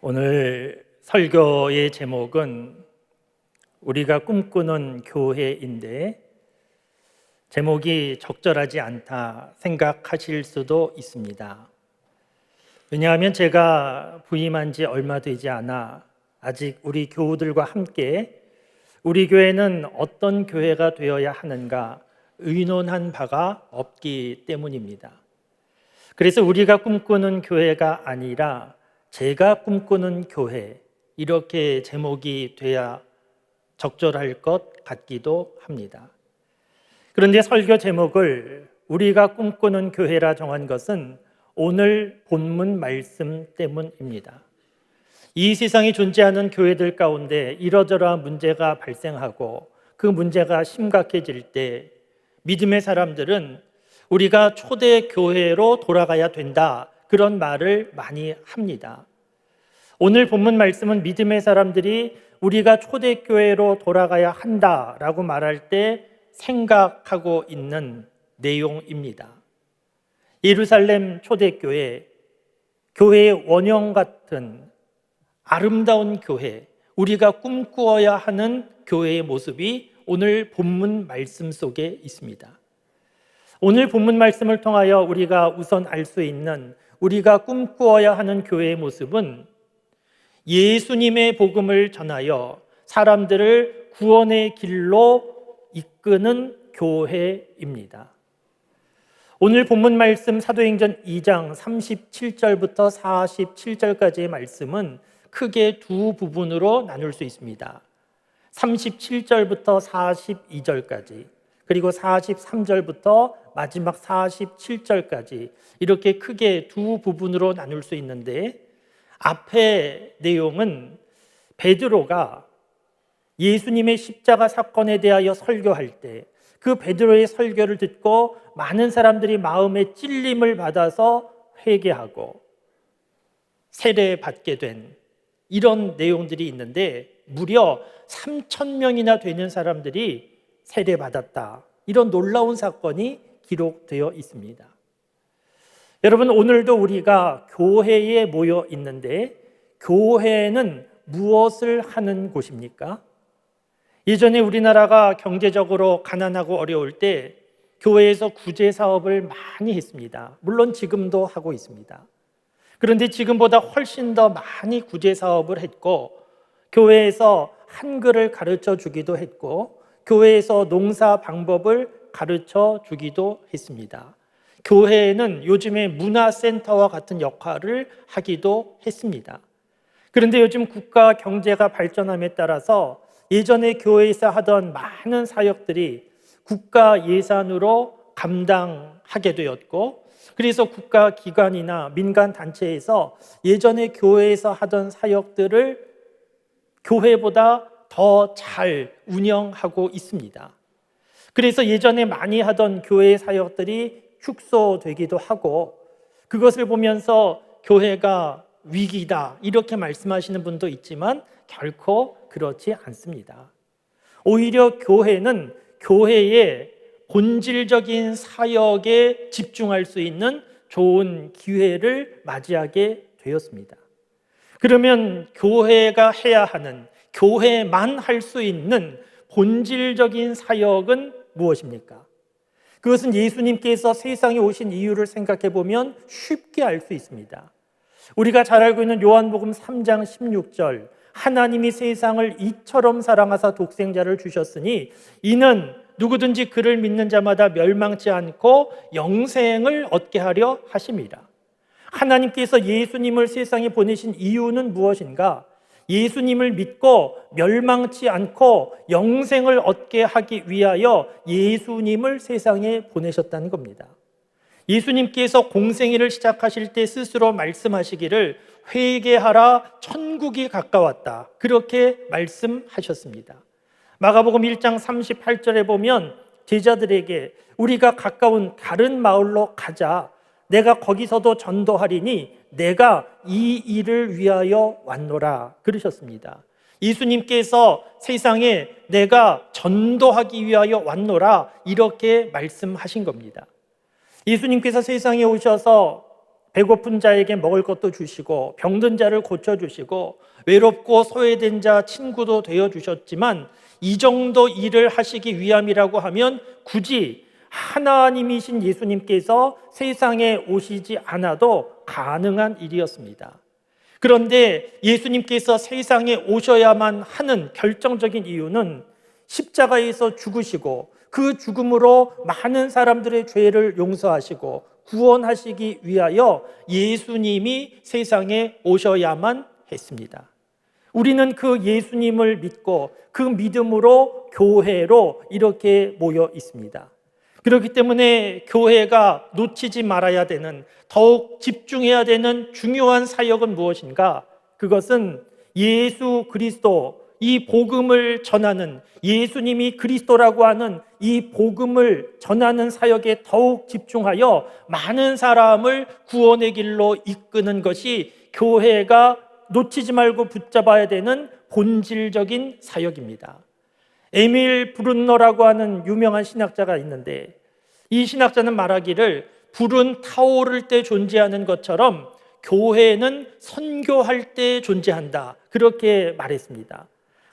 오늘 설교의 제목은 우리가 꿈꾸는 교회인데 제목이 적절하지 않다 생각하실 수도 있습니다. 왜냐하면 제가 부임한 지 얼마 되지 않아 아직 우리 교우들과 함께 우리 교회는 어떤 교회가 되어야 하는가 의논한 바가 없기 때문입니다. 그래서 우리가 꿈꾸는 교회가 아니라 제가 꿈꾸는 교회, 이렇게 제목이 돼야 적절할 것 같기도 합니다. 그런데 설교 제목을 우리가 꿈꾸는 교회라 정한 것은 오늘 본문 말씀 때문입니다. 이 세상에 존재하는 교회들 가운데 이러저러한 문제가 발생하고 그 문제가 심각해질 때 믿음의 사람들은 우리가 초대 교회로 돌아가야 된다, 그런 말을 많이 합니다. 오늘 본문 말씀은 믿음의 사람들이 우리가 초대교회로 돌아가야 한다라고 말할 때 생각하고 있는 내용입니다. 예루살렘 초대교회, 교회의 원형 같은 아름다운 교회, 우리가 꿈꾸어야 하는 교회의 모습이 오늘 본문 말씀 속에 있습니다. 오늘 본문 말씀을 통하여 우리가 우선 알 수 있는 우리가 꿈꾸어야 하는 교회의 모습은 예수님의 복음을 전하여 사람들을 구원의 길로 이끄는 교회입니다. 오늘 본문 말씀 사도행전 2장 37절부터 47절까지의 말씀은 크게 두 부분으로 나눌 수 있습니다. 37절부터 42절까지, 그리고 43절부터 마지막 47절까지, 이렇게 크게 두 부분으로 나눌 수 있는데, 앞의 내용은 베드로가 예수님의 십자가 사건에 대하여 설교할 때 그 베드로의 설교를 듣고 많은 사람들이 마음에 찔림을 받아서 회개하고 세례받게 된 이런 내용들이 있는데, 무려 3,000명이나 되는 사람들이 세례받았다, 이런 놀라운 사건이 기록되어 있습니다. 여러분, 오늘도 우리가 교회에 모여 있는데 교회는 무엇을 하는 곳입니까? 예전에 우리나라가 경제적으로 가난하고 어려울 때 교회에서 구제 사업을 많이 했습니다. 물론 지금도 하고 있습니다. 그런데 지금보다 훨씬 더 많이 구제 사업을 했고, 교회에서 한글을 가르쳐 주기도 했고, 교회에서 농사 방법을 가르쳐 주기도 했습니다. 교회는 요즘에 문화센터와 같은 역할을 하기도 했습니다. 그런데 요즘 국가 경제가 발전함에 따라서 예전에 교회에서 하던 많은 사역들이 국가 예산으로 감당하게 되었고, 그래서 국가 기관이나 민간 단체에서 예전에 교회에서 하던 사역들을 교회보다 더 잘 운영하고 있습니다. 그래서 예전에 많이 하던 교회의 사역들이 축소되기도 하고, 그것을 보면서 교회가 위기다 이렇게 말씀하시는 분도 있지만 결코 그렇지 않습니다. 오히려 교회는 교회의 본질적인 사역에 집중할 수 있는 좋은 기회를 맞이하게 되었습니다. 그러면 교회가 해야 하는, 교회만 할 수 있는 본질적인 사역은 무엇입니까? 그것은 예수님께서 세상에 오신 이유를 생각해 보면 쉽게 알 수 있습니다. 우리가 잘 알고 있는 요한복음 3장 16절, 하나님이 세상을 이처럼 사랑하사 독생자를 주셨으니 이는 누구든지 그를 믿는 자마다 멸망치 않고 영생을 얻게 하려 하심이라. 하나님께서 예수님을 세상에 보내신 이유는 무엇인가? 예수님을 믿고 멸망치 않고 영생을 얻게 하기 위하여 예수님을 세상에 보내셨다는 겁니다. 예수님께서 공생애를 시작하실 때 스스로 말씀하시기를 회개하라, 천국이 가까웠다, 그렇게 말씀하셨습니다. 마가복음 1장 38절에 보면 제자들에게 우리가 가까운 다른 마을로 가자, 내가 거기서도 전도하리니 내가 이 일을 위하여 왔노라, 그러셨습니다. 예수님께서 세상에 내가 전도하기 위하여 왔노라, 이렇게 말씀하신 겁니다. 예수님께서 세상에 오셔서 배고픈 자에게 먹을 것도 주시고 병든 자를 고쳐주시고 외롭고 소외된 자 친구도 되어주셨지만 이 정도 일을 하시기 위함이라고 하면 굳이 하나님이신 예수님께서 세상에 오시지 않아도 가능한 일이었습니다. 그런데 예수님께서 세상에 오셔야만 하는 결정적인 이유는 십자가에서 죽으시고 그 죽음으로 많은 사람들의 죄를 용서하시고 구원하시기 위하여 예수님이 세상에 오셔야만 했습니다. 우리는 그 예수님을 믿고 그 믿음으로 교회로 이렇게 모여 있습니다. 그렇기 때문에 교회가 놓치지 말아야 되는, 더욱 집중해야 되는 중요한 사역은 무엇인가? 그것은 예수 그리스도, 이 복음을 전하는, 예수님이 그리스도라고 하는 이 복음을 전하는 사역에 더욱 집중하여 많은 사람을 구원의 길로 이끄는 것이 교회가 놓치지 말고 붙잡아야 되는 본질적인 사역입니다. 에밀 브룬너라고 하는 유명한 신학자가 있는데, 이 신학자는 말하기를 불은 타오를 때 존재하는 것처럼 교회는 선교할 때 존재한다, 그렇게 말했습니다.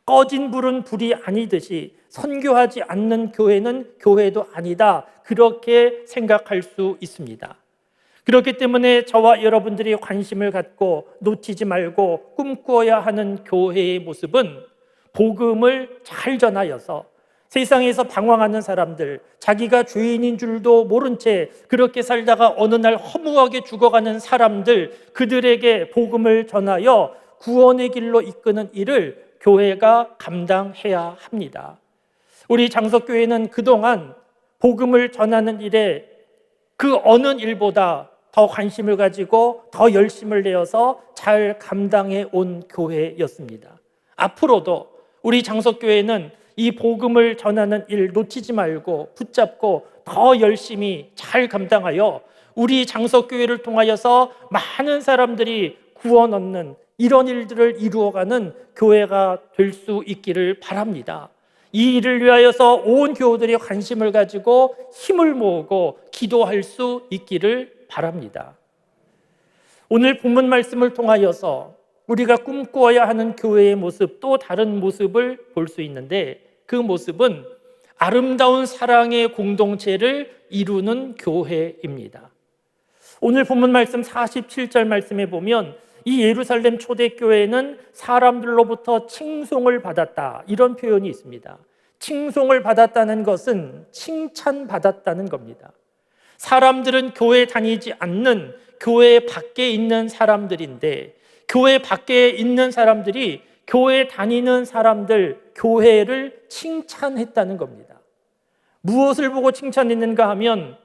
꺼진 불은 불이 아니듯이 선교하지 않는 교회는 교회도 아니다, 그렇게 생각할 수 있습니다. 그렇기 때문에 저와 여러분들이 관심을 갖고 놓치지 말고 꿈꾸어야 하는 교회의 모습은 복음을 잘 전하여서 세상에서 방황하는 사람들, 자기가 죄인인 줄도 모른 채 그렇게 살다가 어느 날 허무하게 죽어가는 사람들, 그들에게 복음을 전하여 구원의 길로 이끄는 일을 교회가 감당해야 합니다. 우리 장석교회는 그동안 복음을 전하는 일에 그 어느 일보다 더 관심을 가지고 더 열심을 내어서 잘 감당해 온 교회였습니다. 앞으로도 우리 장석교회는 이 복음을 전하는 일 놓치지 말고 붙잡고 더 열심히 잘 감당하여 우리 장석교회를 통하여서 많은 사람들이 구원 얻는 이런 일들을 이루어가는 교회가 될 수 있기를 바랍니다. 이 일을 위하여서 온 교우들이 관심을 가지고 힘을 모으고 기도할 수 있기를 바랍니다. 오늘 본문 말씀을 통하여서 우리가 꿈꾸어야 하는 교회의 모습, 또 다른 모습을 볼 수 있는데, 그 모습은 아름다운 사랑의 공동체를 이루는 교회입니다. 오늘 본문 말씀 47절 말씀에 보면 이 예루살렘 초대교회는 사람들로부터 칭송을 받았다, 이런 표현이 있습니다. 칭송을 받았다는 것은 칭찬받았다는 겁니다. 사람들은 교회 다니지 않는 교회 밖에 있는 사람들인데, 교회 밖에 있는 사람들이 교회 다니는 사람들, 교회를 칭찬했다는 겁니다. 무엇을 보고 칭찬했는가 하면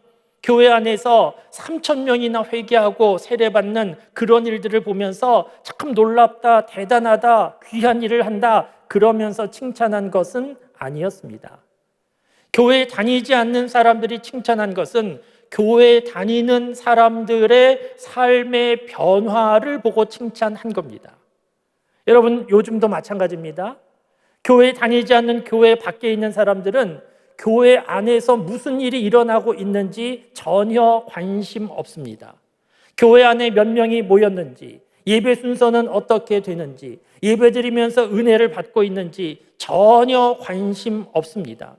교회 안에서 3,000명이나 회개하고 세례받는 그런 일들을 보면서 참 놀랍다, 대단하다, 귀한 일을 한다, 그러면서 칭찬한 것은 아니었습니다. 교회 다니지 않는 사람들이 칭찬한 것은 교회 다니는 사람들의 삶의 변화를 보고 칭찬한 겁니다. 여러분, 요즘도 마찬가지입니다. 교회 다니지 않는 교회 밖에 있는 사람들은 교회 안에서 무슨 일이 일어나고 있는지 전혀 관심 없습니다. 교회 안에 몇 명이 모였는지, 예배 순서는 어떻게 되는지, 예배 드리면서 은혜를 받고 있는지 전혀 관심 없습니다.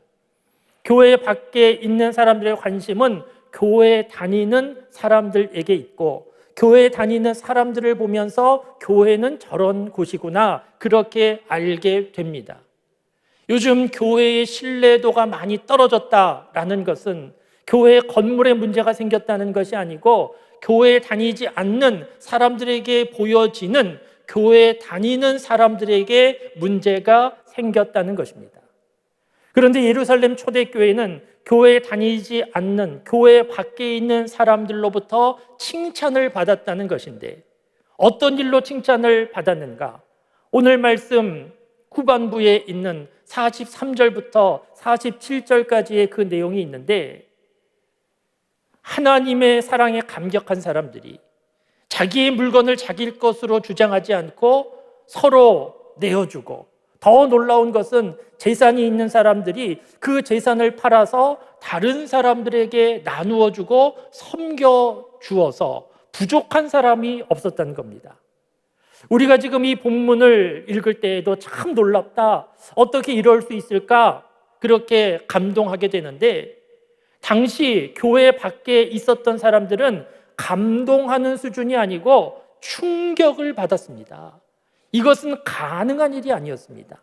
교회 밖에 있는 사람들의 관심은 교회 다니는 사람들에게 있고, 교회 다니는 사람들을 보면서 교회는 저런 곳이구나, 그렇게 알게 됩니다. 요즘 교회의 신뢰도가 많이 떨어졌다라는 것은 교회 건물에 문제가 생겼다는 것이 아니고, 교회 다니지 않는 사람들에게 보여지는 교회 다니는 사람들에게 문제가 생겼다는 것입니다. 그런데 예루살렘 초대교회는 교회 다니지 않는 교회 밖에 있는 사람들로부터 칭찬을 받았다는 것인데, 어떤 일로 칭찬을 받았는가? 오늘 말씀 후반부에 있는 43절부터 47절까지의 그 내용이 있는데, 하나님의 사랑에 감격한 사람들이 자기의 물건을 자기 것으로 주장하지 않고 서로 내어주고, 더 놀라운 것은 재산이 있는 사람들이 그 재산을 팔아서 다른 사람들에게 나누어 주고 섬겨 주어서 부족한 사람이 없었다는 겁니다. 우리가 지금 이 본문을 읽을 때에도 참 놀랍다. 어떻게 이럴 수 있을까? 그렇게 감동하게 되는데, 당시 교회 밖에 있었던 사람들은 감동하는 수준이 아니고 충격을 받았습니다. 이것은 가능한 일이 아니었습니다.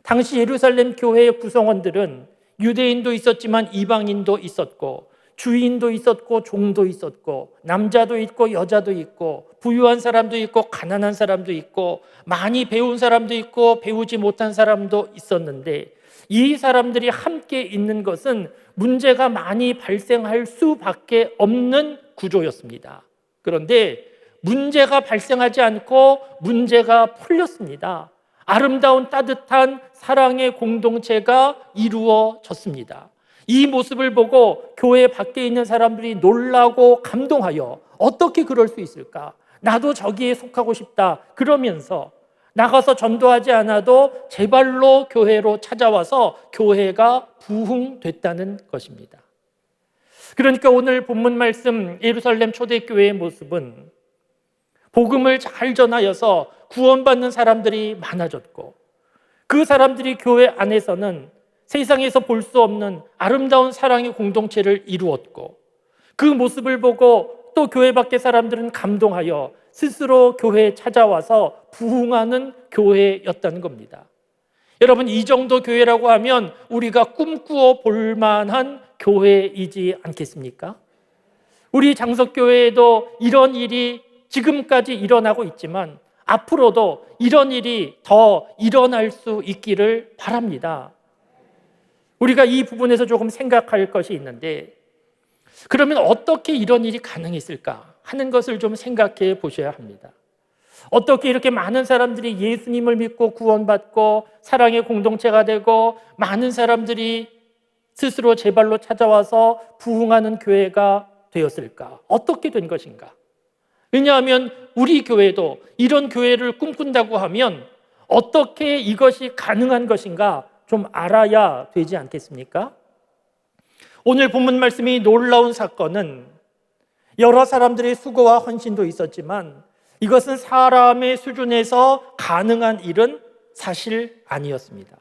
당시 예루살렘 교회의 구성원들은 유대인도 있었지만 이방인도 있었고, 주인도 있었고, 종도 있었고, 남자도 있고 여자도 있고, 부유한 사람도 있고 가난한 사람도 있고, 많이 배운 사람도 있고 배우지 못한 사람도 있었는데, 이 사람들이 함께 있는 것은 문제가 많이 발생할 수밖에 없는 구조였습니다. 그런데 문제가 발생하지 않고 문제가 풀렸습니다. 아름다운 따뜻한 사랑의 공동체가 이루어졌습니다. 이 모습을 보고 교회 밖에 있는 사람들이 놀라고 감동하여 어떻게 그럴 수 있을까? 나도 저기에 속하고 싶다. 그러면서 나가서 전도하지 않아도 제 발로 교회로 찾아와서 교회가 부흥됐다는 것입니다. 그러니까 오늘 본문 말씀 예루살렘 초대교회의 모습은 복음을 잘 전하여서 구원받는 사람들이 많아졌고, 그 사람들이 교회 안에서는 세상에서 볼 수 없는 아름다운 사랑의 공동체를 이루었고, 그 모습을 보고 또 교회 밖의 사람들은 감동하여 스스로 교회에 찾아와서 부흥하는 교회였다는 겁니다. 여러분, 이 정도 교회라고 하면 우리가 꿈꾸어 볼 만한 교회이지 않겠습니까? 우리 장석교회에도 이런 일이 지금까지 일어나고 있지만 앞으로도 이런 일이 더 일어날 수 있기를 바랍니다. 우리가 이 부분에서 조금 생각할 것이 있는데, 그러면 어떻게 이런 일이 가능했을까 하는 것을 좀 생각해 보셔야 합니다. 어떻게 이렇게 많은 사람들이 예수님을 믿고 구원받고 사랑의 공동체가 되고 많은 사람들이 스스로 제 발로 찾아와서 부흥하는 교회가 되었을까? 어떻게 된 것인가? 왜냐하면 우리 교회도 이런 교회를 꿈꾼다고 하면 어떻게 이것이 가능한 것인가 좀 알아야 되지 않겠습니까? 오늘 본문 말씀이 놀라운 사건은 여러 사람들의 수고와 헌신도 있었지만 이것은 사람의 수준에서 가능한 일은 사실 아니었습니다.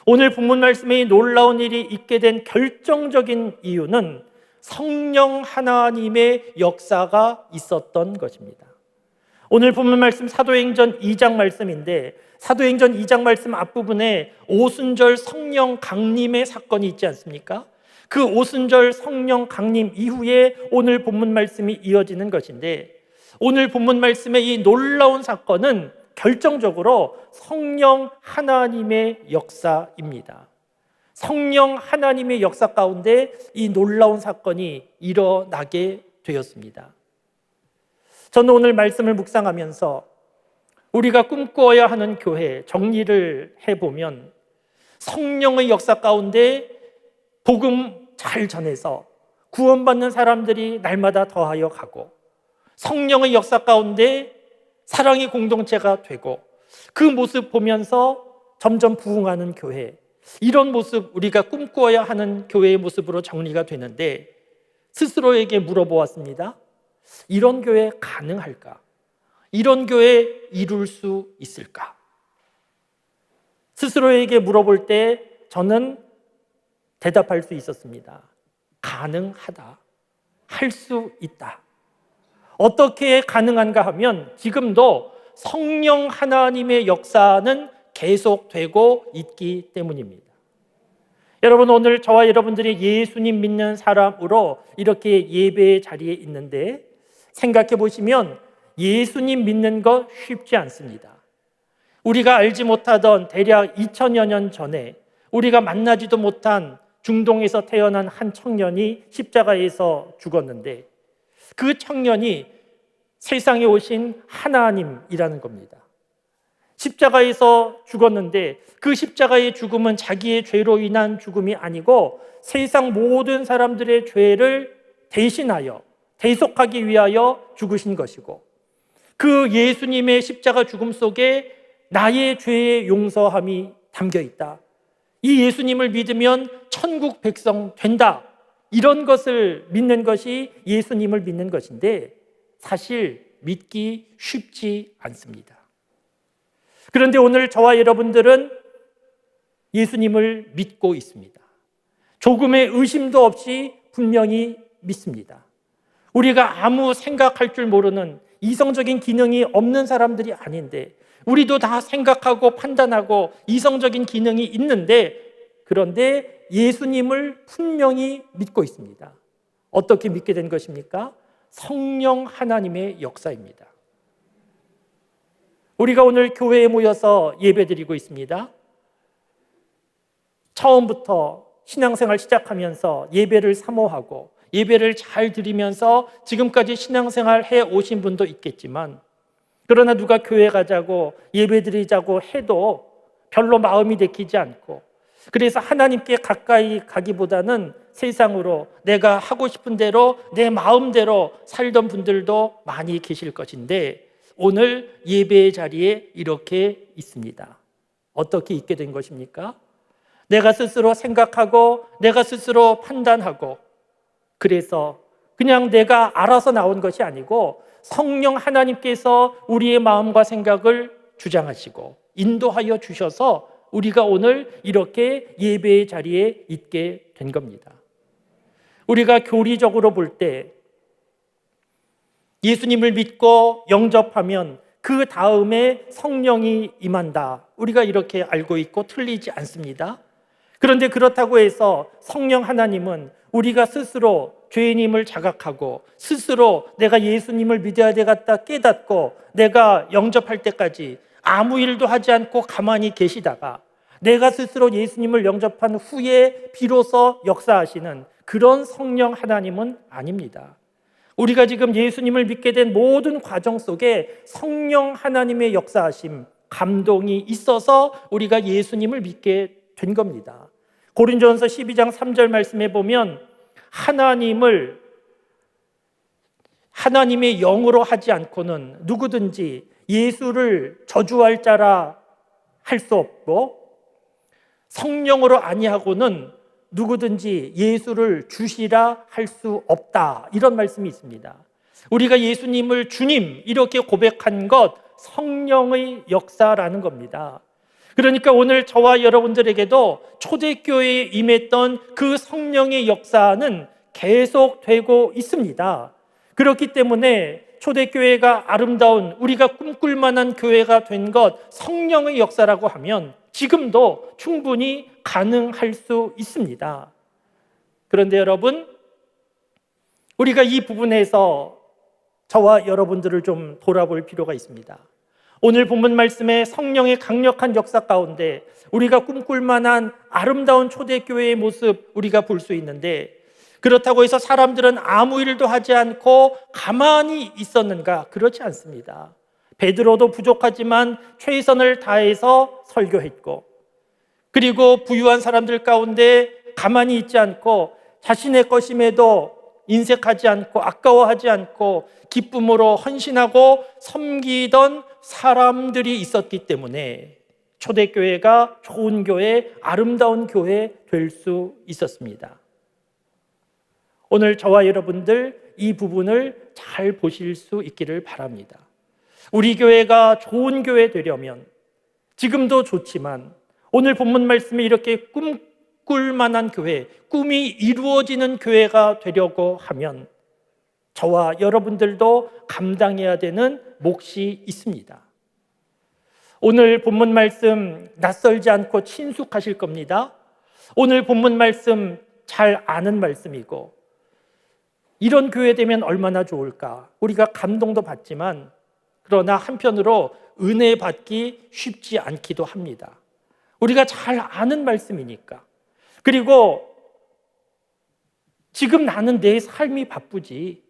오늘 본문 말씀에 놀라운 일이 있게 된 결정적인 이유는 성령 하나님의 역사가 있었던 것입니다. 오늘 본문 말씀 사도행전 2장 말씀인데, 사도행전 2장 말씀 앞부분에 오순절 성령 강림의 사건이 있지 않습니까? 그 오순절 성령 강림 이후에 오늘 본문 말씀이 이어지는 것인데, 오늘 본문 말씀의 이 놀라운 사건은 결정적으로 성령 하나님의 역사입니다. 성령 하나님의 역사 가운데 이 놀라운 사건이 일어나게 되었습니다. 저는 오늘 말씀을 묵상하면서 우리가 꿈꾸어야 하는 교회 정리를 해보면, 성령의 역사 가운데 복음 잘 전해서 구원받는 사람들이 날마다 더하여 가고, 성령의 역사 가운데 사랑의 공동체가 되고, 그 모습 보면서 점점 부흥하는 교회, 이런 모습 우리가 꿈꾸어야 하는 교회의 모습으로 정리가 되는데, 스스로에게 물어보았습니다. 이런 교회 가능할까? 이런 교회 이룰 수 있을까? 스스로에게 물어볼 때 저는 대답할 수 있었습니다. 가능하다. 할 수 있다. 어떻게 가능한가 하면 지금도 성령 하나님의 역사는 계속되고 있기 때문입니다. 여러분, 오늘 저와 여러분들이 예수님 믿는 사람으로 이렇게 예배의 자리에 있는데, 생각해 보시면 예수님 믿는 거 쉽지 않습니다. 우리가 알지 못하던 대략 2000여 년 전에 우리가 만나지도 못한 중동에서 태어난 한 청년이 십자가에서 죽었는데, 그 청년이 세상에 오신 하나님이라는 겁니다. 십자가에서 죽었는데 그 십자가의 죽음은 자기의 죄로 인한 죽음이 아니고 세상 모든 사람들의 죄를 대신하여 대속하기 위하여 죽으신 것이고, 그 예수님의 십자가 죽음 속에 나의 죄의 용서함이 담겨 있다. 이 예수님을 믿으면 천국 백성 된다. 이런 것을 믿는 것이 예수님을 믿는 것인데, 사실 믿기 쉽지 않습니다. 그런데 오늘 저와 여러분들은 예수님을 믿고 있습니다. 조금의 의심도 없이 분명히 믿습니다. 우리가 아무 생각할 줄 모르는 이성적인 기능이 없는 사람들이 아닌데, 우리도 다 생각하고 판단하고 이성적인 기능이 있는데, 그런데 예수님을 분명히 믿고 있습니다. 어떻게 믿게 된 것입니까? 성령 하나님의 역사입니다. 우리가 오늘 교회에 모여서 예배드리고 있습니다. 처음부터 신앙생활 시작하면서 예배를 사모하고 예배를 잘 드리면서 지금까지 신앙생활 해 오신 분도 있겠지만, 그러나 누가 교회 가자고 예배 드리자고 해도 별로 마음이 내키지 않고, 그래서 하나님께 가까이 가기보다는 세상으로 내가 하고 싶은 대로 내 마음대로 살던 분들도 많이 계실 것인데, 오늘 예배의 자리에 이렇게 있습니다. 어떻게 있게 된 것입니까? 내가 스스로 생각하고 내가 스스로 판단하고, 그래서 그냥 내가 알아서 나온 것이 아니고 성령 하나님께서 우리의 마음과 생각을 주장하시고 인도하여 주셔서 우리가 오늘 이렇게 예배의 자리에 있게 된 겁니다. 우리가 교리적으로 볼 때 예수님을 믿고 영접하면 그 다음에 성령이 임한다, 우리가 이렇게 알고 있고 틀리지 않습니다. 그런데 그렇다고 해서 성령 하나님은 우리가 스스로 죄인임을 자각하고 스스로 내가 예수님을 믿어야 되겠다 깨닫고 내가 영접할 때까지 아무 일도 하지 않고 가만히 계시다가 내가 스스로 예수님을 영접한 후에 비로소 역사하시는 그런 성령 하나님은 아닙니다. 우리가 지금 예수님을 믿게 된 모든 과정 속에 성령 하나님의 역사하심, 감동이 있어서 우리가 예수님을 믿게 된 겁니다. 고린도전서 12장 3절 말씀에 보면 하나님의 영으로 하지 않고는 누구든지 예수를 저주할 자라 할 수 없고, 성령으로 아니하고는 누구든지 예수를 주시라 할 수 없다, 이런 말씀이 있습니다. 우리가 예수님을 주님 이렇게 고백한 것, 성령의 역사라는 겁니다. 그러니까 오늘 저와 여러분들에게도 초대교회에 임했던 그 성령의 역사는 계속되고 있습니다. 그렇기 때문에 초대교회가 아름다운, 우리가 꿈꿀 만한 교회가 된 것, 성령의 역사라고 하면 지금도 충분히 가능할 수 있습니다. 그런데 여러분, 우리가 이 부분에서 저와 여러분들을 좀 돌아볼 필요가 있습니다. 오늘 본문 말씀에 성령의 강력한 역사 가운데 우리가 꿈꿀 만한 아름다운 초대교회의 모습 우리가 볼 수 있는데, 그렇다고 해서 사람들은 아무 일도 하지 않고 가만히 있었는가? 그렇지 않습니다. 베드로도 부족하지만 최선을 다해서 설교했고, 그리고 부유한 사람들 가운데 가만히 있지 않고 자신의 것임에도 인색하지 않고 아까워하지 않고 기쁨으로 헌신하고 섬기던 사람들이 있었기 때문에 초대교회가 좋은 교회, 아름다운 교회 될 수 있었습니다. 오늘 저와 여러분들 이 부분을 잘 보실 수 있기를 바랍니다. 우리 교회가 좋은 교회 되려면, 지금도 좋지만 오늘 본문 말씀에 이렇게 꿈꿀 만한 교회, 꿈이 이루어지는 교회가 되려고 하면 저와 여러분들도 감당해야 되는 몫이 있습니다. 오늘 본문 말씀 낯설지 않고 친숙하실 겁니다. 오늘 본문 말씀 잘 아는 말씀이고, 이런 교회 되면 얼마나 좋을까? 우리가 감동도 받지만, 그러나 한편으로 은혜 받기 쉽지 않기도 합니다. 우리가 잘 아는 말씀이니까. 그리고 지금 나는 내 삶이 바쁘지,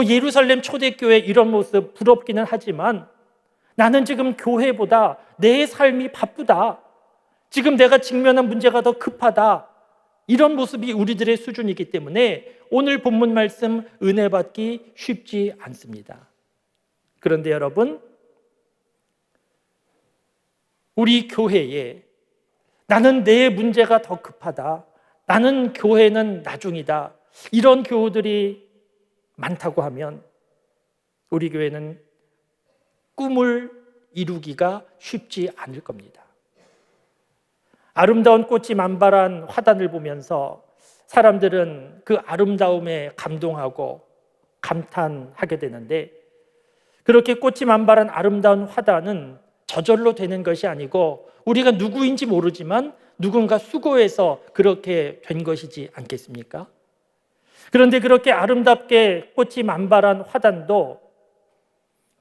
예루살렘 초대교회 이런 모습 부럽기는 하지만 나는 지금 교회보다 내 삶이 바쁘다, 지금 내가 직면한 문제가 더 급하다, 이런 모습이 우리들의 수준이기 때문에 오늘 본문 말씀 은혜 받기 쉽지 않습니다. 그런데 여러분, 우리 교회에 나는 내 문제가 더 급하다, 나는 교회는 나중이다, 이런 교우들이 많다고 하면 우리 교회는 꿈을 이루기가 쉽지 않을 겁니다. 아름다운 꽃이 만발한 화단을 보면서 사람들은 그 아름다움에 감동하고 감탄하게 되는데, 그렇게 꽃이 만발한 아름다운 화단은 저절로 되는 것이 아니고 우리가 누구인지 모르지만 누군가 수고해서 그렇게 된 것이지 않겠습니까? 그런데 그렇게 아름답게 꽃이 만발한 화단도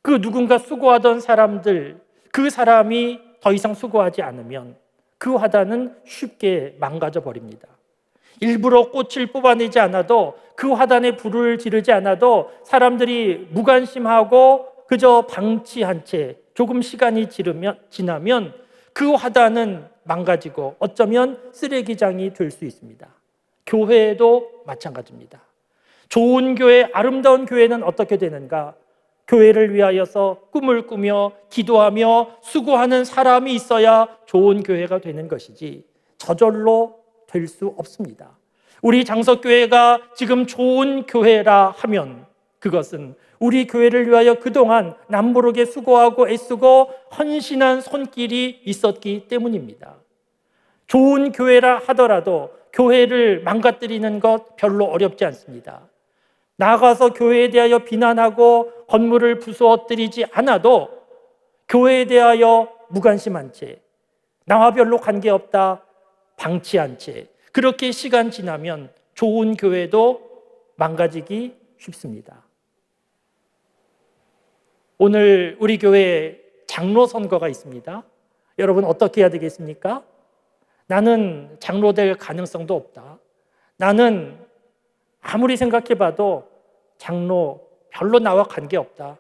그 누군가 수고하던 사람들, 그 사람이 더 이상 수고하지 않으면 그 화단은 쉽게 망가져 버립니다. 일부러 꽃을 뽑아내지 않아도, 그 화단에 불을 지르지 않아도 사람들이 무관심하고 그저 방치한 채 조금 시간이 지나면 그 화단은 망가지고 어쩌면 쓰레기장이 될 수 있습니다. 교회도 마찬가지입니다. 좋은 교회, 아름다운 교회는 어떻게 되는가? 교회를 위하여서 꿈을 꾸며 기도하며 수고하는 사람이 있어야 좋은 교회가 되는 것이지 저절로 될 수 없습니다. 우리 장석교회가 지금 좋은 교회라 하면 그것은 우리 교회를 위하여 그동안 남부르게 수고하고 애쓰고 헌신한 손길이 있었기 때문입니다. 좋은 교회라 하더라도 교회를 망가뜨리는 것 별로 어렵지 않습니다. 나가서 교회에 대하여 비난하고 건물을 부수어뜨리지 않아도 교회에 대하여 무관심한 채, 나와 별로 관계없다 방치한 채 그렇게 시간 지나면 좋은 교회도 망가지기 쉽습니다. 오늘 우리 교회에 장로 선거가 있습니다. 여러분 어떻게 해야 되겠습니까? 나는 장로 될 가능성도 없다. 나는 아무리 생각해봐도 장로 별로 나와 관계없다.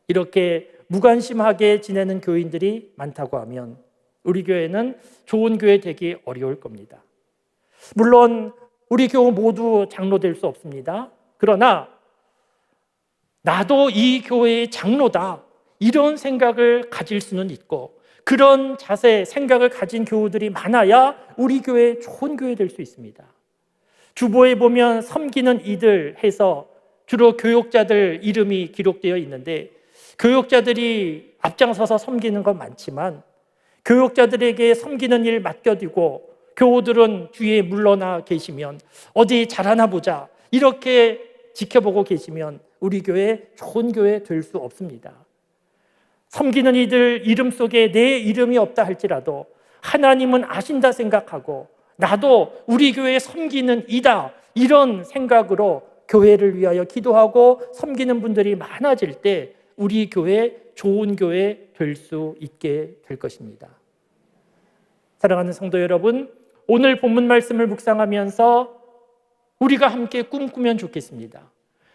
이렇게 무관심하게 지내는 교인들이 많다고 하면 우리 교회는 좋은 교회 되기 어려울 겁니다. 물론 우리 교회 모두 장로 될 수 없습니다. 그러나 나도 이 교회의 장로다, 이런 생각을 가질 수는 있고, 그런 자세, 생각을 가진 교우들이 많아야 우리 교회 좋은 교회 될 수 있습니다. 주보에 보면 섬기는 이들 해서 주로 교육자들 이름이 기록되어 있는데, 교육자들이 앞장서서 섬기는 건 많지만 교육자들에게 섬기는 일 맡겨두고 교우들은 뒤에 물러나 계시면 어디 잘하나 보자 이렇게 지켜보고 계시면 우리 교회 좋은 교회 될 수 없습니다. 섬기는 이들 이름 속에 내 이름이 없다 할지라도 하나님은 아신다 생각하고 나도 우리 교회 섬기는 이다, 이런 생각으로 교회를 위하여 기도하고 섬기는 분들이 많아질 때 우리 교회 좋은 교회 될 수 있게 될 것입니다. 사랑하는 성도 여러분, 오늘 본문 말씀을 묵상하면서 우리가 함께 꿈꾸면 좋겠습니다.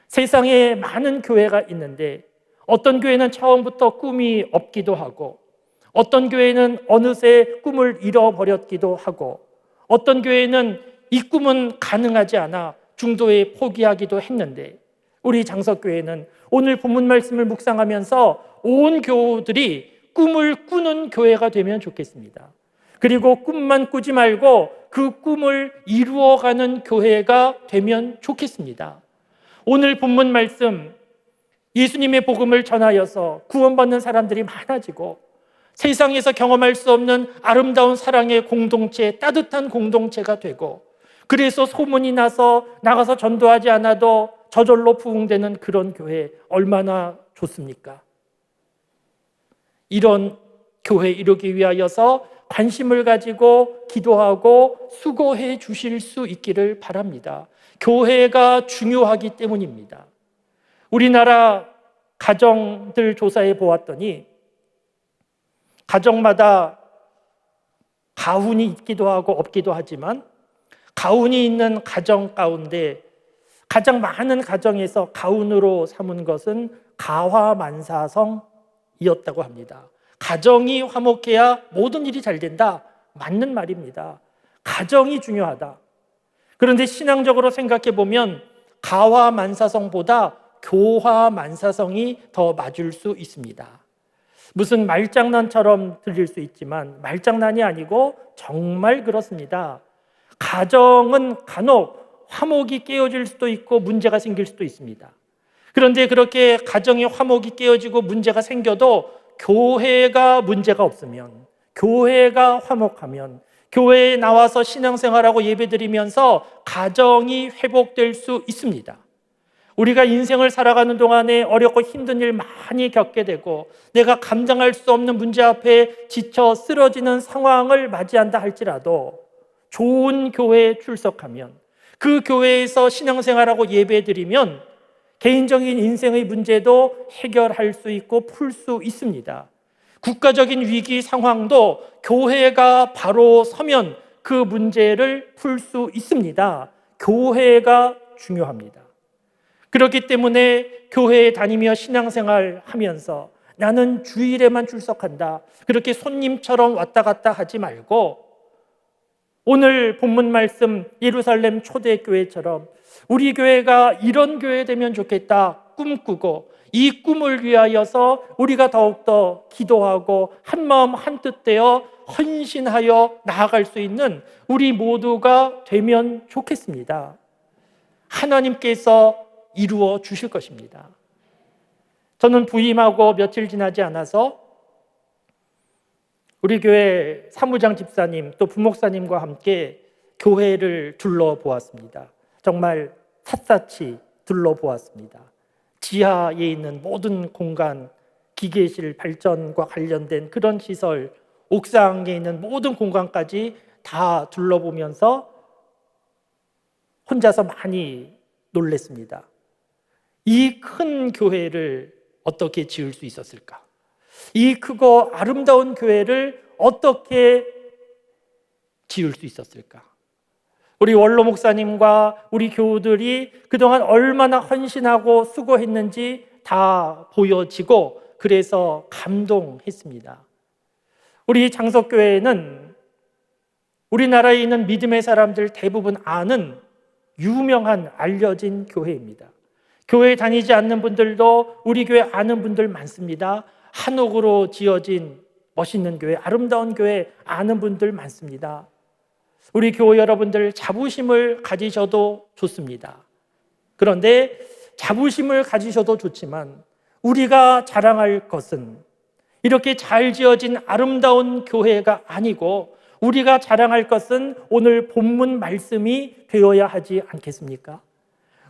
세상에 많은 교회가 있는데 어떤 교회는 처음부터 꿈이 없기도 하고, 어떤 교회는 어느새 꿈을 잃어버렸기도 하고, 어떤 교회는 이 꿈은 가능하지 않아 중도에 포기하기도 했는데, 우리 장석교회는 오늘 본문 말씀을 묵상하면서 온 교우들이 꿈을 꾸는 교회가 되면 좋겠습니다. 그리고 꿈만 꾸지 말고 그 꿈을 이루어가는 교회가 되면 좋겠습니다. 오늘 본문 말씀, 예수님의 복음을 전하여서 구원받는 사람들이 많아지고 세상에서 경험할 수 없는 아름다운 사랑의 공동체, 따뜻한 공동체가 되고, 그래서 소문이 나서 나가서 전도하지 않아도 저절로 부흥되는 그런 교회 얼마나 좋습니까? 이런 교회 이루기 위하여서 관심을 가지고 기도하고 수고해 주실 수 있기를 바랍니다. 교회가 중요하기 때문입니다. 우리나라 가정들 조사해 보았더니 가정마다 가훈이 있기도 하고 없기도 하지만 가훈이 있는 가정 가운데 가장 많은 가정에서 가훈으로 삼은 것은 가화만사성이었다고 합니다. 가정이 화목해야 모든 일이 잘 된다. 맞는 말입니다. 가정이 중요하다. 그런데 신앙적으로 생각해 보면 가화만사성보다 교화만사성이 더 맞을 수 있습니다. 무슨 말장난처럼 들릴 수 있지만 말장난이 아니고 정말 그렇습니다. 가정은 간혹 화목이 깨어질 수도 있고 문제가 생길 수도 있습니다. 그런데 그렇게 가정의 화목이 깨어지고 문제가 생겨도 교회가 문제가 없으면, 교회가 화목하면, 교회에 나와서 신앙생활하고 예배드리면서 가정이 회복될 수 있습니다. 우리가 인생을 살아가는 동안에 어렵고 힘든 일 많이 겪게 되고 내가 감당할 수 없는 문제 앞에 지쳐 쓰러지는 상황을 맞이한다 할지라도 좋은 교회에 출석하면, 그 교회에서 신앙생활하고 예배드리면 개인적인 인생의 문제도 해결할 수 있고 풀 수 있습니다. 국가적인 위기 상황도 교회가 바로 서면 그 문제를 풀 수 있습니다. 교회가 중요합니다. 그렇기 때문에 교회에 다니며 신앙생활 하면서 나는 주일에만 출석한다, 그렇게 손님처럼 왔다 갔다 하지 말고 오늘 본문 말씀 예루살렘 초대교회처럼 우리 교회가 이런 교회 되면 좋겠다 꿈꾸고 이 꿈을 위하여서 우리가 더욱더 기도하고 한마음 한뜻 되어 헌신하여 나아갈 수 있는 우리 모두가 되면 좋겠습니다. 하나님께서 이루어 주실 것입니다. 저는 부임하고 며칠 지나지 않아서 우리 교회 사무장 집사님 또 부목사님과 함께 교회를 둘러보았습니다. 정말 샅샅이 둘러보았습니다. 지하에 있는 모든 공간, 기계실 발전과 관련된 그런 시설, 옥상에 있는 모든 공간까지 다 둘러보면서 혼자서 많이 놀랐습니다. 이 큰 교회를 어떻게 지을 수 있었을까? 이 크고 아름다운 교회를 어떻게 지을 수 있었을까? 우리 원로 목사님과 우리 교우들이 그동안 얼마나 헌신하고 수고했는지 다 보여지고 그래서 감동했습니다. 우리 장석교회는 우리나라에 있는 믿음의 사람들 대부분 아는 유명한 알려진 교회입니다. 교회 다니지 않는 분들도 우리 교회 아는 분들 많습니다. 한옥으로 지어진 멋있는 교회, 아름다운 교회 아는 분들 많습니다. 우리 교회 여러분들 자부심을 가지셔도 좋습니다. 그런데 자부심을 가지셔도 좋지만 우리가 자랑할 것은 이렇게 잘 지어진 아름다운 교회가 아니고 우리가 자랑할 것은 오늘 본문 말씀이 되어야 하지 않겠습니까?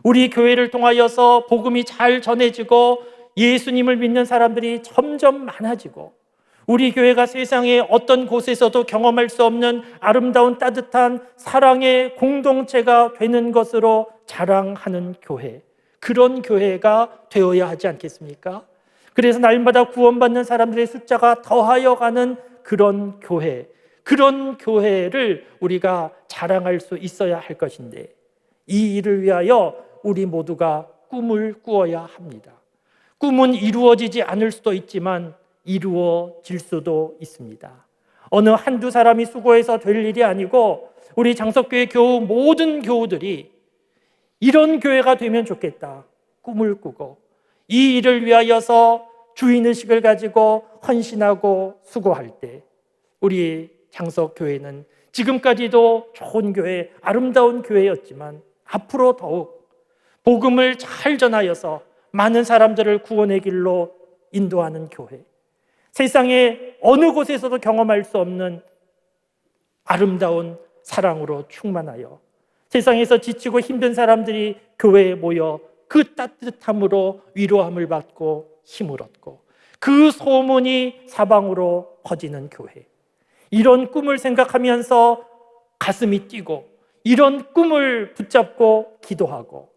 우리 교회를 통하여서 복음이 잘 전해지고 예수님을 믿는 사람들이 점점 많아지고 우리 교회가 세상의 어떤 곳에서도 경험할 수 없는 아름다운 따뜻한 사랑의 공동체가 되는 것으로 자랑하는 교회, 그런 교회가 되어야 하지 않겠습니까? 그래서 날마다 구원받는 사람들의 숫자가 더하여 가는 그런 교회, 그런 교회를 우리가 자랑할 수 있어야 할 것인데 이 일을 위하여 우리 모두가 꿈을 꾸어야 합니다. 꿈은 이루어지지 않을 수도 있지만 이루어질 수도 있습니다. 어느 한두 사람이 수고해서 될 일이 아니고 우리 장석교회 교우 모든 교우들이 이런 교회가 되면 좋겠다 꿈을 꾸고 이 일을 위하여서 주인의식을 가지고 헌신하고 수고할 때 우리 장석교회는 지금까지도 좋은 교회, 아름다운 교회였지만 앞으로 더욱 복음을 잘 전하여서 많은 사람들을 구원의 길로 인도하는 교회, 세상의 어느 곳에서도 경험할 수 없는 아름다운 사랑으로 충만하여 세상에서 지치고 힘든 사람들이 교회에 모여 그 따뜻함으로 위로함을 받고 힘을 얻고 그 소문이 사방으로 퍼지는 교회, 이런 꿈을 생각하면서 가슴이 뛰고 이런 꿈을 붙잡고 기도하고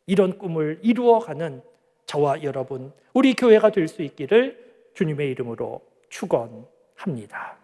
이런 꿈을 이루어가는 저와 여러분, 우리 교회가 될 수 있기를 주님의 이름으로 축원합니다.